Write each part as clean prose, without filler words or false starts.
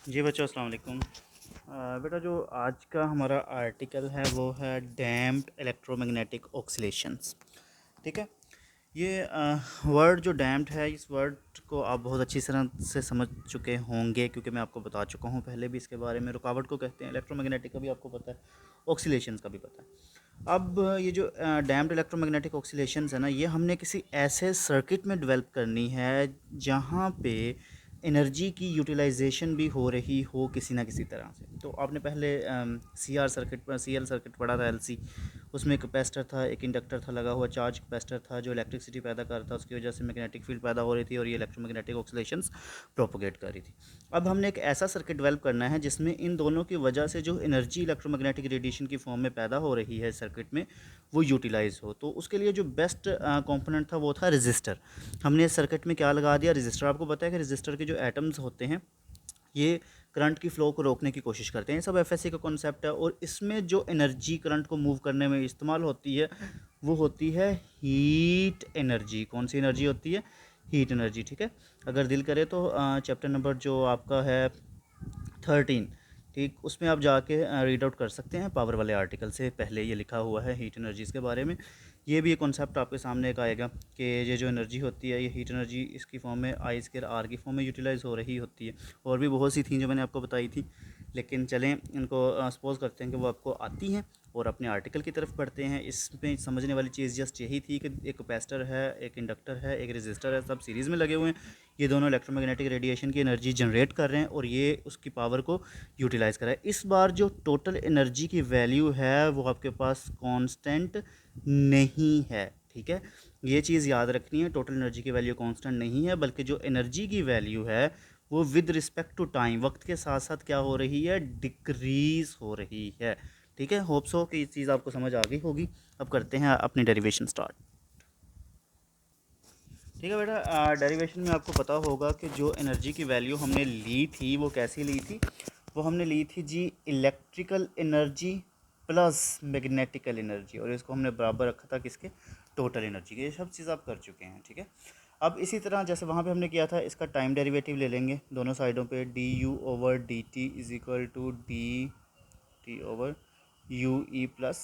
जी बच्चों अस्सलाम वालेकुम। बेटा जो आज का हमारा आर्टिकल है वो है डैम्प्ड इलेक्ट्रोमैग्नेटिक ऑक्सीलेशंस। ठीक है। ये वर्ड जो डैम्प्ड है, इस वर्ड को आप बहुत अच्छी तरह से समझ चुके होंगे क्योंकि मैं आपको बता चुका हूँ पहले भी इसके बारे में। रुकावट को कहते हैं, इलेक्ट्रोमैग्नेटिक का भी आपको पता है, ऑक्सीलेशंस का भी पता है। अब ये जो डैम्प्ड इलेक्ट्रोमैग्नेटिक ऑक्सीलेशंस है ना, ये हमने किसी ऐसे सर्किट में डेवलप करनी है जहाँ पे एनर्जी की यूटिलाइजेशन भी हो रही हो किसी ना किसी तरह से। तो आपने पहले सी एल सर्किट पढ़ा था, एल सी। उसमें एक कैपेसिटर था, एक इंडक्टर था, लगा हुआ चार्ज कैपेसिटर था जो इलेक्ट्रिसिटी पैदा कर रहा था, उसकी वजह से मैग्नेटिक फील्ड पैदा हो रही थी और ये इलेक्ट्रोमैग्नेटिक ऑक्सीलेशंस प्रोपोगेट कर रही थी। अब हमने एक ऐसा सर्किट डेवलप करना है जिसमें इन दोनों की वजह से जो एनर्जी इलेक्ट्रोमैग्नेटिक रेडिएशन की फॉर्म में पैदा हो रही है सर्किट में, वो यूटिलाइज हो। तो उसके लिए जो बेस्ट कंपोनेंट था वो था रजिस्टर। हमने सर्किट में क्या लगा दिया, रजिस्टर। आपको पता है कि रजिस्टर के जो एटम्स होते हैं ये करंट की फ़्लो को रोकने की कोशिश करते हैं। ये सब एफएससी का कॉन्सेप्ट है। और इसमें जो एनर्जी करंट को मूव करने में इस्तेमाल होती है वो होती है हीट एनर्जी। कौन सी एनर्जी होती है? Heat energy. ठीक है। अगर दिल करे तो चैप्टर नंबर जो आपका है 13, ठीक, उसमें आप जाके रीड आउट कर सकते हैं। पावर वाले आर्टिकल से पहले ये लिखा हुआ है हीट एनर्जीज़ के बारे में। ये भी एक कॉन्सेप्ट आपके सामने एक आएगा कि ये जो एनर्जी होती है, ये हीट एनर्जी इसकी फॉर्म में आई स्क्वायर आर की फॉर्म में यूटिलाइज हो रही होती है। और भी बहुत सी थी जो मैंने आपको बताई थी, लेकिन चलें इनको सपोज़ करते हैं कि वो आपको आती हैं और अपने आर्टिकल की तरफ बढ़ते हैं। इसमें समझने वाली चीज़ जस्ट यही थी कि एक कैपेसिटर है, एक इंडक्टर है, एक रेजिस्टर है, सब सीरीज़ में लगे हुए हैं। ये दोनों इलेक्ट्रोमैग्नेटिक रेडिएशन की एनर्जी जनरेट कर रहे हैं और ये उसकी पावर को यूटिलाइज़ कर रहा है। इस बार जो टोटल एनर्जी की वैल्यू है वो आपके पास कांस्टेंट नहीं है। ठीक है, ये चीज़ याद रखनी है। टोटल एनर्जी की वैल्यू कांस्टेंट नहीं है, बल्कि जो एनर्जी की वैल्यू है वो विद रिस्पेक्ट टू टाइम, वक्त के साथ साथ क्या हो रही है, डिक्रीज़ हो रही है। ठीक है, होप्स हो कि ये चीज़ आपको समझ आ गई होगी। अब करते हैं अपनी डेरिवेशन स्टार्ट। ठीक है बेटा, डेरिवेशन में आपको पता होगा कि जो एनर्जी की वैल्यू हमने ली थी वो कैसी ली थी। वो हमने ली थी जी electrical energy plus magnetical energy, और इसको हमने बराबर रखा था किसके, टोटल एनर्जी के। ये सब चीज़ आप कर चुके हैं। ठीक है। अब इसी तरह जैसे वहाँ पे हमने किया था, इसका टाइम डेरिवेटिव ले लेंगे दोनों साइडों पे। D U over D T is equal to D T over U E plus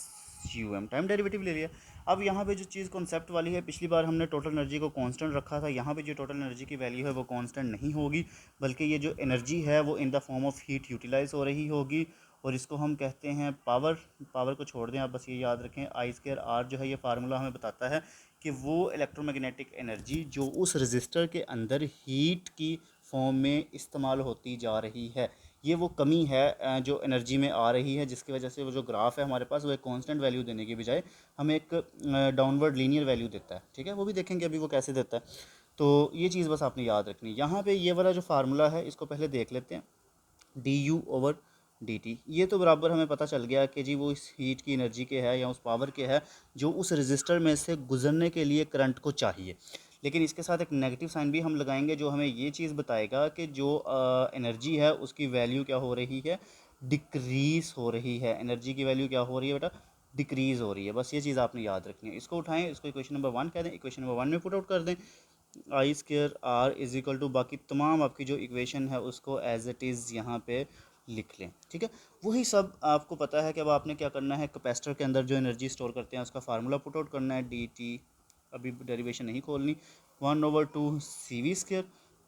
U M. Time derivative ले लिया। अब यहाँ पे जो चीज़ कॉन्सेप्ट वाली है, पिछली बार हमने टोटल एनर्जी को कांस्टेंट रखा था, यहाँ पे जो टोटल एनर्जी की वैल्यू है वो कांस्टेंट नहीं होगी, बल्कि ये जो एनर्जी है वो in the form of heat utilise हो रही होगी। और इसको हम कहते हैं पावर। पावर को छोड़ दें आप, बस ये याद रखें आई स्क्वायर आर जो है ये फार्मूला हमें बताता है कि वो इलेक्ट्रोमैग्नेटिक एनर्जी जो उस रजिस्टर के अंदर हीट की फॉर्म में इस्तेमाल होती जा रही है, ये वो कमी है जो एनर्जी में आ रही है, जिसकी वजह से वो जो ग्राफ है हमारे पास वो एक कांस्टेंट वैल्यू देने की बजाय हमें एक डाउनवर्ड लीनियर वैल्यू देता है। ठीक है, वो भी देखेंगे अभी वो कैसे देता है। तो ये चीज़ बस आपने याद रखनी है। यहाँ पे ये वाला जो फार्मूला है इसको पहले देख लेते हैं। D U over D T, ये तो बराबर हमें पता चल गया कि जी वो इस हीट की एनर्जी के है या उस पावर के है जो उस रजिस्टर में से गुजरने के लिए करंट को चाहिए। लेकिन इसके साथ एक नेगेटिव साइन भी हम लगाएंगे जो हमें ये चीज़ बताएगा कि जो एनर्जी है उसकी वैल्यू क्या हो रही है, डिक्रीज़ हो रही है। एनर्जी की वैल्यू क्या हो रही है बेटा, डिक्रीज़ हो रही है। बस ये चीज़ आपने याद रखनी है। इसको उठाएं, इसको इक्वेशन नंबर 1 कह दें, इक्वेशन नंबर 1 में पुट आउट कर दें। I square R is equal to, बाकी तमाम आपकी जो इक्वेशन है उसको एज इट इज़ यहाँ पे लिख लें। ठीक है, वही सब आपको पता है कि अब आपने क्या करना है, कैपेसिटर के अंदर जो एनर्जी स्टोर करते हैं उसका फार्मूला पुट आउट करना है। डी टी, अभी डेरिवेशन नहीं खोलनी, 1/2 C V square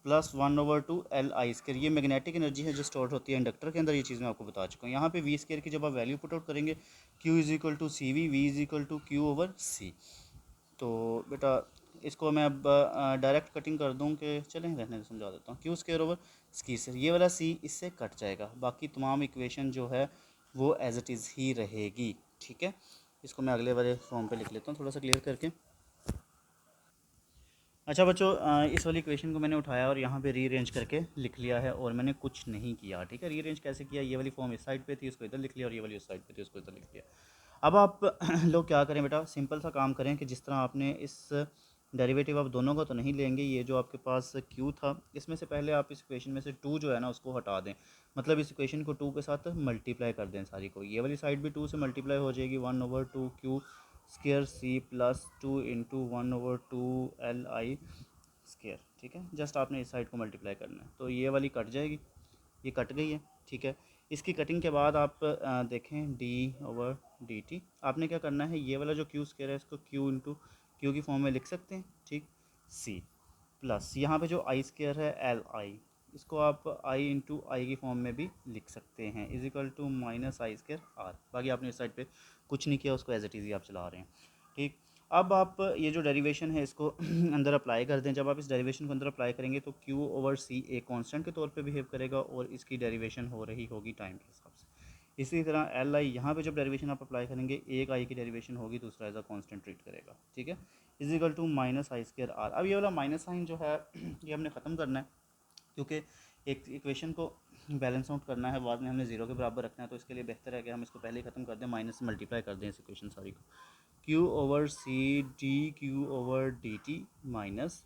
plus 1/2 L I square. ये मैग्नेटिक एनर्जी है जो स्टोर होती है इंडक्टर के अंदर। ये चीज़ मैं आपको बता चुका हूँ। यहाँ पे वी स्क्र की जब आप वैल्यू पुट आउट करेंगे, Q is equal to C V is equal to Q over C. तो बेटा इसको मैं अब डायरेक्ट कटिंग कर दूं कि चलें, रहने दे, समझा देता हूँ। क्यू स्क्वायर ओवर स्की से ये वाला सी इससे कट जाएगा, बाकी तमाम इक्वेशन जो है वो एज इट इज़ ही रहेगी। ठीक है, इसको मैं अगले वाले फॉर्म पे लिख लेता हूँ थोड़ा सा क्लियर करके। अच्छा बच्चों, इस वाली इक्वेशन को मैंने उठाया और यहाँ पे रीअरेंज करके लिख लिया है और मैंने कुछ नहीं किया। ठीक है, रीअरेंज कैसे किया, ये वाली फॉर्म इस साइड पे थी उसको इधर लिख लिया और ये वाली उस साइड पे थी उसको इधर लिख लिया। अब आप लोग क्या करें बेटा, सिंपल सा काम करें कि जिस तरह आपने इस डेरिवेटिव आप दोनों का तो नहीं लेंगे, ये जो आपके पास क्यू था इसमें से पहले आप इस इक्वेशन में से टू जो है ना उसको हटा दें। मतलब इस इक्वेशन को टू के साथ मल्टीप्लाई कर दें सारी को। ये वाली साइड भी टू से मल्टीप्लाई हो जाएगी, 1/2 Q square C plus 2 into 1/2 L I square. ठीक है, जस्ट आपने इस साइड को मल्टीप्लाई करना है तो ये वाली कट जाएगी। ये कट गई है, ठीक है। इसकी कटिंग के बाद आप देखें d/dt, आपने क्या करना है, ये वाला जो क्यू स्क्वायर है इसको q इंटू क्यू की फॉर्म में लिख सकते हैं, ठीक। c प्लस यहाँ पे जो आई स्क्वायर है li, इसको आप i इंटू आई की फॉर्म में भी लिख सकते हैं, is equal to minus I square R. बाकी आपने इस साइड पे कुछ नहीं किया, उसको एज इट इज़ ही आप चला रहे हैं, ठीक। अब आप ये जो डेरिवेशन है इसको अंदर अप्लाई कर दें। जब आप इस डेरिवेशन को अंदर अप्लाई करेंगे तो q/c एक कांस्टेंट के तौर पे बिहेव करेगा और इसकी डेरिवेशन हो रही होगी टाइम के हिसाब से। इसी तरह एल आई यहाँ पे जब डेरिवेशन आप अप्लाई करेंगे, एक आई की डेरिवेशन होगी, दूसरा एज अ कांस्टेंट ट्रीट करेगा, ठीक है। Is equal to minus I square R. अब ये वाला माइनस साइन जो है ये हमने ख़त्म करना है, क्योंकि एक इक्वेशन को बैलेंस आउट करना है, बाद में हमने जीरो के बराबर रखना है, तो इसके लिए बेहतर है कि हम इसको पहले ही ख़त्म कर दें, माइनस से मल्टीप्लाई कर दें इस इक्वेशन सारी को। q/c dq/dt माइनस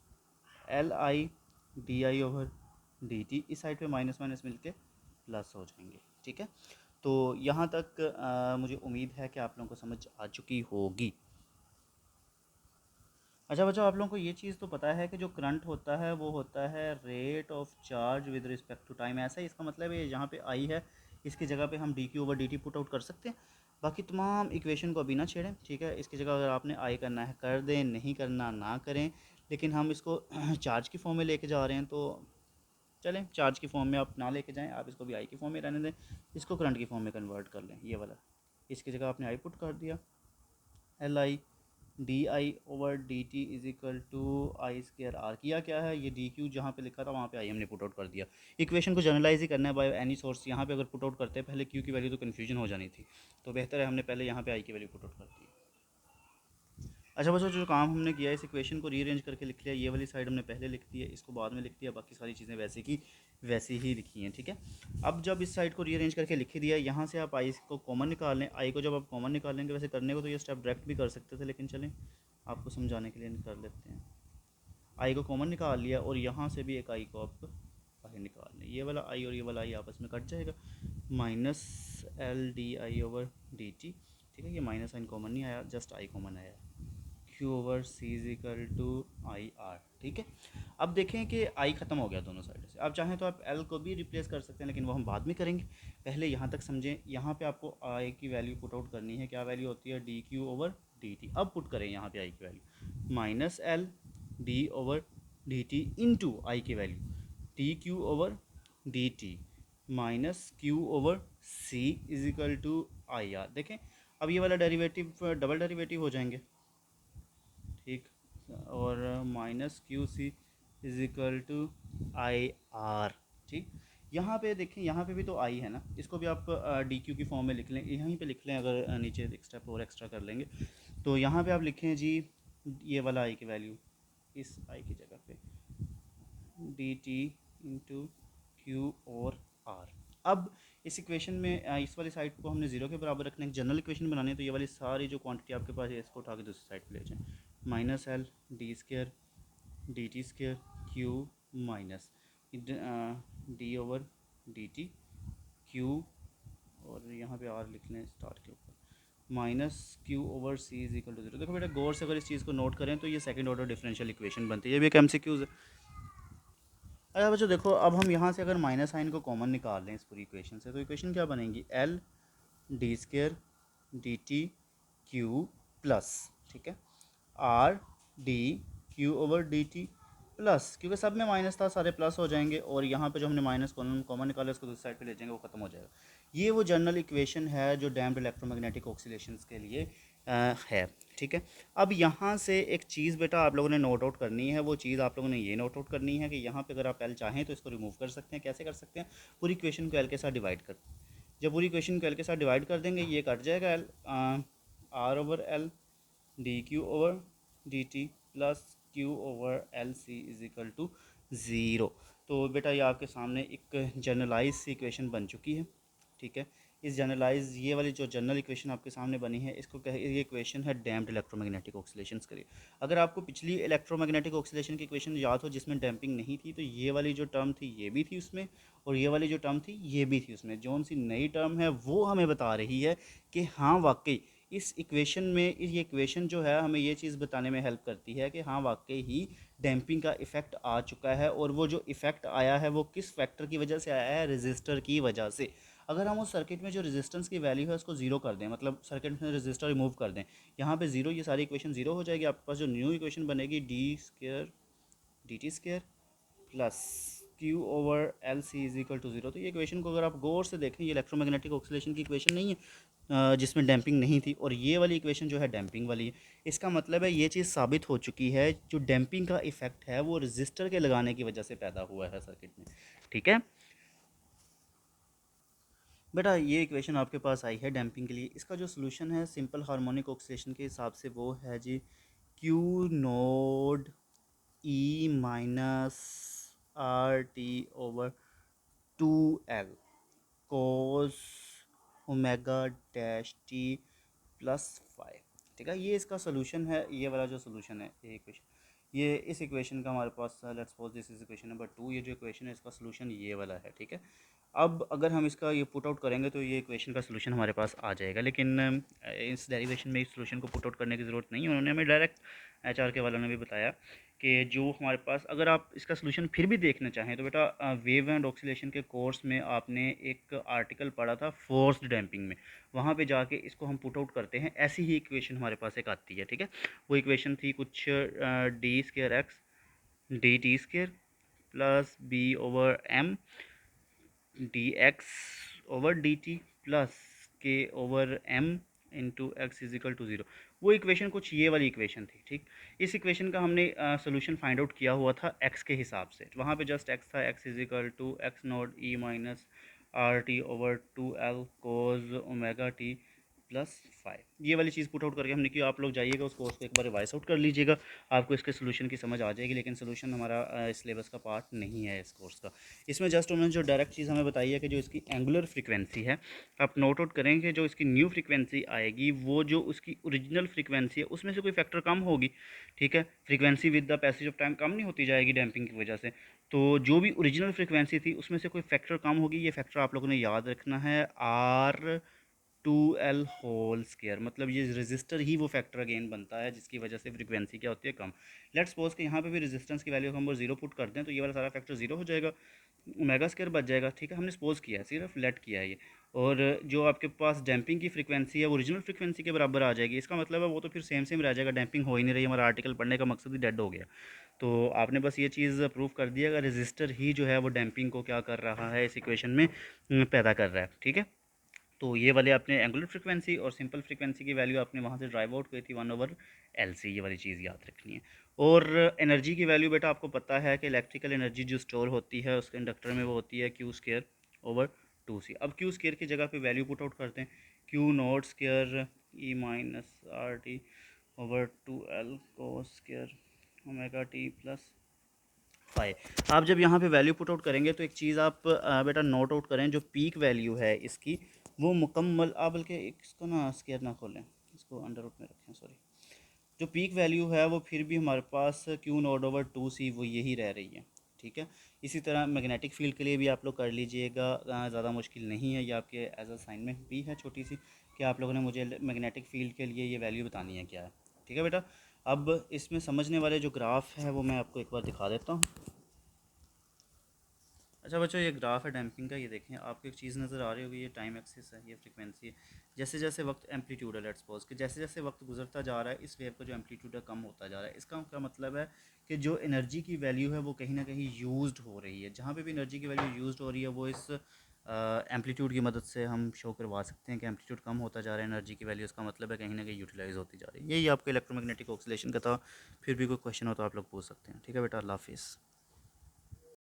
li/di/dt, इस साइड पे माइनस माइनस मिलके प्लस हो जाएंगे, ठीक है। तो यहाँ तक मुझे उम्मीद है कि आप लोगों को समझ आ चुकी होगी। अच्छा बच्चों, आप लोगों को ये चीज़ तो पता है कि जो करंट होता है वो होता है rate of charge with respect to time, ऐसा ही इसका मतलब है। यहाँ पे आई है, इसकी जगह पे हम dq/dt पुट आउट कर सकते हैं। बाकी तमाम इक्वेशन को अभी ना छेड़ें, ठीक है। इसकी जगह अगर आपने आई करना है कर दें, नहीं करना ना करें, लेकिन हम इसको चार्ज की फॉर्म में लेके जा रहे हैं, तो चलें चार्ज की फॉर्म में आप ना लेके जाएँ, आप इसको भी आई की फॉर्म में रहने दें, इसको करंट की फॉर्म में कन्वर्ट कर लें। ये वाला, इसकी जगह आपने आई पुट कर दिया, li/di/dt is equal to I square R. किया क्या है, ये डी क्यू जहाँ पे लिखा था वहाँ पे आई हमने पुट आउट कर दिया। इक्वेशन को जनरलाइज ही करना है बाय एनी सोर्स। यहाँ पे अगर पुट आउट करते हैं पहले क्यू की वैल्यू तो कन्फ्यूजन हो जानी थी, तो बेहतर है हमने पहले यहाँ पे आई की वैल्यू पुट आउट कर दी। अच्छा बच्चों, जो काम हमने किया है, इस इक्वेशन को रीअरेंज करके लिख लिया। ये वाली साइड हमने पहले लिख दी है, इसको बाद में लिख दिया, बाकी सारी चीज़ें वैसे की वैसे ही लिखी हैं, ठीक है। अब जब इस साइड को रीअरेंज करके लिख दिया, यहाँ से आप आई को कॉमन निकाल लें। आई को जब आप कॉमन निकालेंगे, वैसे करने को तो ये स्टेप डायरेक्ट भी कर सकते थे, लेकिन चलें आपको समझाने के लिए कर लेते हैं। आई को कॉमन निकाल लिया और यहाँ से भी एक आई को आप बाहर निकाल लें। ये वाला आई और ये वाला आई आपस में कट जाएगा, माइनस LDI/dt, ठीक है। ये माइनस साइन कॉमन नहीं आया, जस्ट आई कॉमन आया, q/c is equal to I R, ठीक है। अब देखें कि आई ख़त्म हो गया दोनों साइड से। आप चाहें तो आप l को भी रिप्लेस कर सकते हैं, लेकिन वो हम बाद में करेंगे, पहले यहाँ तक समझें। यहाँ पे आपको आई की वैल्यू पुट आउट करनी है। क्या वैल्यू होती है, dq/dt। अब पुट करें यहाँ पे आई की value, minus LD/dt into I की value dq/dt minus q/c is equal to I R. देखें अब ये वाला डेरिवेटिव डबल डेरिवेटिव हो जाएंगे, ठीक। और minus QC is equal to I R, ठीक। यहाँ पे देखें, यहाँ पे भी तो आई है ना, इसको भी आप डी क्यू की फॉर्म में लिख लें, यहीं पे लिख लें। अगर नीचे एक स्टेप और एक्स्ट्रा कर लेंगे तो यहाँ पे आप लिखें जी, ये वाला आई की वैल्यू इस आई की जगह पे डी टी इंटू क्यू और आर। अब इस इक्वेशन में इस वाली साइड को हमने जीरो के बराबर रखना है, जनरल इक्वेशन बनानी है। तो ये वाली सारी जो क्वांटिटी आपके पास है इसको उठा के दूसरी साइड पे ले जाएं, minus LD/dt² Q minus d/dt Q, और यहाँ पे आर लिख लें स्टार्ट के ऊपर, minus q/c is equal to zero. देखो बेटा गौर से अगर इस चीज़ को नोट करें तो ये सेकंड ऑर्डर डिफरेंशियल इक्वेशन बनती है। ये भी एक MCQ है। अच्छा बच्चों देखो, अब हम यहाँ से अगर माइनस साइन को कॉमन निकाल लें इस पूरी इक्वेशन से, तो इक्वेशन क्या बनेगी, LD² dt प्लस, ठीक है, RD/dt प्लस, क्योंकि सब में माइनस था सारे प्लस हो जाएंगे, और यहाँ पे जो हमने माइनस कॉमन निकाला उसको दूसरी साइड पे ले जाएंगे, वो खत्म हो जाएगा। ये वो जनरल इक्वेशन है जो डैम्प्ड इलेक्ट्रोमैग्नेटिक ऑक्सीलेशंस के लिए है, ठीक है। अब यहाँ से एक चीज़ बेटा आप लोगों ने नोट आउट करनी है। वो चीज़ आप लोगों ने ये नोट आउट करनी है कि यहाँ पे अगर आप एल चाहें तो इसको रिमूव कर सकते हैं। कैसे कर सकते हैं, पूरी इक्वेशन को एल के साथ डिवाइड कर, जब पूरी इक्वेशन को एल के साथ डिवाइड कर देंगे ये कट जाएगा, L R/L dq/dt plus q/LC is equal to zero. तो बेटा ये आपके सामने एक जनरलाइज सी इक्वेशन बन चुकी है, ठीक है। इस जनरलाइज ये वाली जो जनरल इक्वेशन आपके सामने बनी है, इसको ये इक्वेशन है डैम्प्ड इलेक्ट्रोमैग्नेटिक ऑक्सीलेशंस के लिए। अगर आपको पिछली इलेक्ट्रोमैग्नेटिक ऑक्सीलेशन की इक्वेशन याद हो जिसमें डैम्पिंग नहीं थी, तो ये वाली जो टर्म थी ये भी थी उसमें, और ये वाली जो टर्म थी ये भी थी उसमें। जौन सी नई टर्म है वो हमें बता रही है कि हाँ वाकई इस इक्वेशन में ये इक्वेशन जो है हमें ये चीज़ बताने में हेल्प करती है कि हाँ वाकई ही डैम्पिंग का इफ़ेक्ट आ चुका है, और वो जो इफ़ेक्ट आया है वो किस फैक्टर की वजह से आया है, रेजिस्टर की वजह से। अगर हम उस सर्किट में जो रेजिस्टेंस की वैल्यू है उसको जीरो कर दें, मतलब सर्किट में रेजिस्टर रिमूव कर दें, यहाँ पे जीरो, ये सारी इक्वेशन जीरो हो जाएगी। आपके पास जो न्यू इक्वेशन बनेगी D T square plus Q over L C is equal to zero. तो ये इक्वेशन को अगर आप गौर से देखें, ये इलेक्ट्रोमैग्नेटिक ऑक्सीलेशन की इक्वेशन नहीं है जिसमें डैम्पिंग नहीं थी, और ये वाली इक्वेशन जो है डैम्पिंग वाली है। इसका मतलब है ये चीज़ साबित हो चुकी है, जो डैम्पिंग का इफेक्ट है वो रजिस्टर के लगाने की वजह से पैदा हुआ है सर्किट में। ठीक है बेटा, ये इक्वेशन आपके पास आई है डैम्पिंग के लिए। इसका जो सोल्यूशन है सिंपल हार्मोनिक ऑक्सीलेशन के हिसाब से वो है जी Q naught E minus R T over two L cos omega dash T plus five. ठीक है, ये इसका सोल्यूशन है, ये वाला जो सोल्यूशन है ये इक्वेशन, ये इस इक्वेशन का हमारे पास, let's suppose this is equation number two, ये जो इक्वेशन है इसका सोल्यूशन ये वाला है। ठीक है, अब अगर हम इसका ये पुट आउट करेंगे तो ये इक्वेशन का सोल्यूशन हमारे पास आ जाएगा, लेकिन इस डेरिवेशन में इस सोल्यूशन को पुट आउट करने की ज़रूरत नहीं है। उन्होंने हमें डायरेक्ट एचआर के वालों ने भी बताया कि जो हमारे पास, अगर आप इसका सोल्यूशन फिर भी देखना चाहें तो बेटा वेव एंड ऑक्सीलेशन के कोर्स में आपने एक आर्टिकल पढ़ा था फोर्स्ड डैम्पिंग में, वहाँ पे जाके इसको हम पुट आउट करते हैं, ऐसी ही इक्वेशन हमारे पास एक आती है। ठीक है, वो इक्वेशन थी कुछ D square X D T square plus B over M D X over D T plus K over M into X is equal to zero. वो इक्वेशन कुछ ये वाली इक्वेशन थी। ठीक, इस इक्वेशन का हमने सोल्यूशन फाइंड आउट किया हुआ था एक्स के हिसाब से, वहाँ पे जस्ट एक्स था, X is equal to X naught E minus R T over two L cos omega T plus five. ये वाली चीज़ पुट आउट करके हमने किया। आप लोग जाइएगा उस कोर्स को एक बार रिवाइज आउट कर लीजिएगा, आपको इसके सोल्यूशन की समझ आ जाएगी, लेकिन सोल्यूशन हमारा सिलेबस का पार्ट नहीं है इस कोर्स का। इसमें जस्ट उन्होंने जो डायरेक्ट चीज़ हमें बताई है कि जो इसकी एंगुलर फ्रीक्वेंसी है, आप नोट आउट करें कि जो इसकी न्यू फ्रीक्वेंसी आएगी वो जो उसकी ओरिजिनल फ्रीक्वेंसी है उसमें से कोई फैक्टर कम होगी। ठीक है, frequency with the passage of time कम नहीं होती जाएगी डैम्पिंग की वजह से, तो जो भी ओरिजिनल फ्रीक्वेंसी थी उसमें से कोई फैक्टर कम होगी। ये फैक्टर आप लोगों ने याद रखना है, R two L whole square, मतलब ये रेजिस्टर ही वो फैक्टर अगेन बनता है जिसकी वजह से फ्रीक्वेंसी क्या होती है, कम। लेट्स सपोज कि यहाँ पे भी रेजिस्टेंस की वैल्यू हम वो जीरो पुट करते हैं तो ये वाला सारा फैक्टर जीरो हो जाएगा, ओमेगा स्केयर बच जाएगा। ठीक है, हमने सपोज किया है, सिर्फ लेट किया है ये, और जो आपके पास डैम्पिंग की फ्रीक्वेंसी है वो ओरिजिनल फ्रीक्वेंसी के बराबर आ जाएगी। इसका मतलब है वो तो फिर सेम सेम रह जाएगा, डैम्पिंग हो ही नहीं रही, हमारा आर्टिकल पढ़ने का मकसद ही डेड हो गया। तो आपने बस ये चीज़ प्रूव कर दिया कि रेजिस्टर ही जो है वो डैम्पिंग को क्या कर रहा है, इस इक्वेशन में पैदा कर रहा है। ठीक है, तो ये वाले आपने एंगुलर फ्रीक्वेंसी और सिंपल फ्रीक्वेंसी की वैल्यू आपने वहाँ से ड्राइव आउट की थी 1/LC, ये वाली चीज़ याद रखनी है। और एनर्जी की वैल्यू बेटा आपको पता है कि इलेक्ट्रिकल एनर्जी जो स्टोर होती है उसके इंडक्टर में वो होती है क्यू स्केयर ओवर टू सी। अब क्यू स्केयर की जगह पे वैल्यू पुट आउट करते हैं, Q naught square E minus R T over two L cos square omega T plus five. आप जब यहाँ पे वैल्यू पुट आउट करेंगे तो एक चीज़ आप बेटा नोट आउट करें, जो पीक वैल्यू है इसकी वो मुकम्मल, आप बल्कि इसको ना स्केयर ना खोलें, इसको अंडर रूट में रखें, सॉरी। जो पीक वैल्यू है वो फिर भी हमारे पास क्यू नॉट ओवर टू सी वो यही रह रही है। ठीक है, इसी तरह मैग्नेटिक फील्ड के लिए भी आप लोग कर लीजिएगा, ज़्यादा मुश्किल नहीं है, ये आपके एज असाइनमेंट भी है छोटी सी, कि आप लोगों ने मुझे मैग्नेटिक फील्ड के लिए ये वैल्यू बतानी है क्या है। ठीक है बेटा, अब इसमें समझने वाले जो ग्राफ है वो मैं आपको एक बार दिखा देता हूँ। अच्छा बच्चों, ये ग्राफ है डैम्पिंग का, ये देखें आपको एक चीज़ नज़र आ रही होगी, ये टाइम एक्सिस है, ये फ्रीक्वेंसी है। जैसे जैसे वक्त एम्पलीट्यूड है, लेट्स सपोज कि जैसे जैसे वक्त गुजरता जा रहा है इस वेव का जो एम्पलीट्यूड है कम होता जा रहा है। इसका क्या मतलब है कि जो एनर्जी की वैल्यू है वो कहीं ना कहीं यूज्ड हो रही है। जहाँ पे भी एनर्जी की वैल्यू यूज्ड हो रही है वो इस एम्पलीट्यूड की मदद से हम शो करवा सकते हैं कि एम्पलीट्यूड कम होता जा रहा है एनर्जी की वैल्यू, इसका मतलब है कहीं ना कहीं यूटिलाइज होती जा रही है। यही आपको इलेक्ट्रोमैग्नेटिक ऑक्सीलेशन का था। फिर भी कोई क्वेश्चन हो तो आप लोग पूछ सकते हैं। ठीक है बेटा, अल्लाह हाफिज़।